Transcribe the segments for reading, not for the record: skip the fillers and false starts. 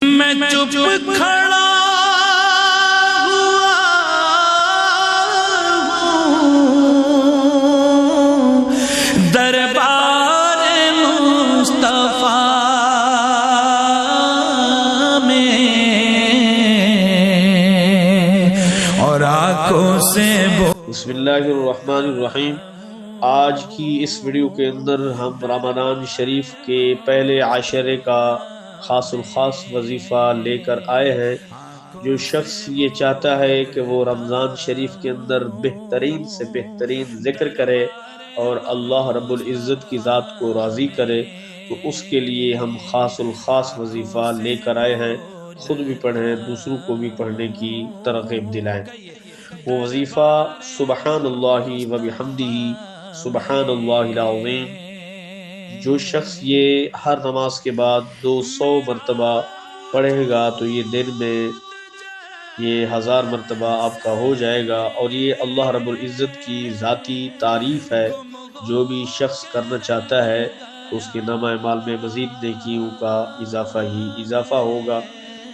میں چپ کھڑا ہوا ہوں دربار مصطفیٰ میں اور آنکھوں سے بسم اللہ الرحمن الرحیم۔ آج کی اس ویڈیو کے اندر ہم رمضان شریف کے پہلے عشرے کا خاص الخاص وظیفہ لے کر آئے ہیں۔ جو شخص یہ چاہتا ہے کہ وہ رمضان شریف کے اندر بہترین سے بہترین ذکر کرے اور اللہ رب العزت کی ذات کو راضی کرے تو اس کے لیے ہم خاص الخاص وظیفہ لے کر آئے ہیں۔ خود بھی پڑھیں، دوسروں کو بھی پڑھنے کی ترغیب دلائیں۔ وہ وظیفہ سبحان اللہ و بحمدہ سبحان اللہ العظیم۔ جو شخص یہ ہر نماز کے بعد 200 مرتبہ پڑھے گا تو یہ دن میں یہ 1000 مرتبہ آپ کا ہو جائے گا، اور یہ اللہ رب العزت کی ذاتی تعریف ہے۔ جو بھی شخص کرنا چاہتا ہے تو اس کے نامہ اعمال میں مزید نیکیوں کا اضافہ ہی اضافہ ہوگا۔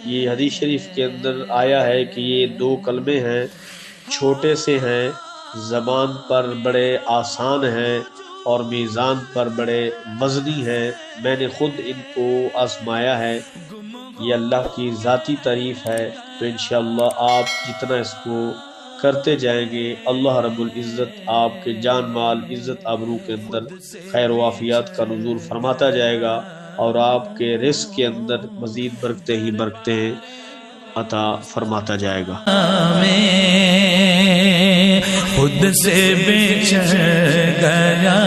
یہ حدیث شریف کے اندر آیا ہے کہ یہ 2 کلمے ہیں، چھوٹے سے ہیں، زبان پر بڑے آسان ہیں اور میزان پر بڑے وزنی ہیں۔ میں نے خود ان کو آزمایا ہے۔ یہ اللہ کی ذاتی تعریف ہے، تو انشاءاللہ آپ جتنا اس کو کرتے جائیں گے اللہ رب العزت آپ کے جان مال عزت آبرو کے اندر خیر و عافیت کا نزول فرماتا جائے گا، اور آپ کے رزق کے اندر مزید برکتیں ہی برکتیں عطا فرماتا جائے گا۔ خود سے بچھڑ گیا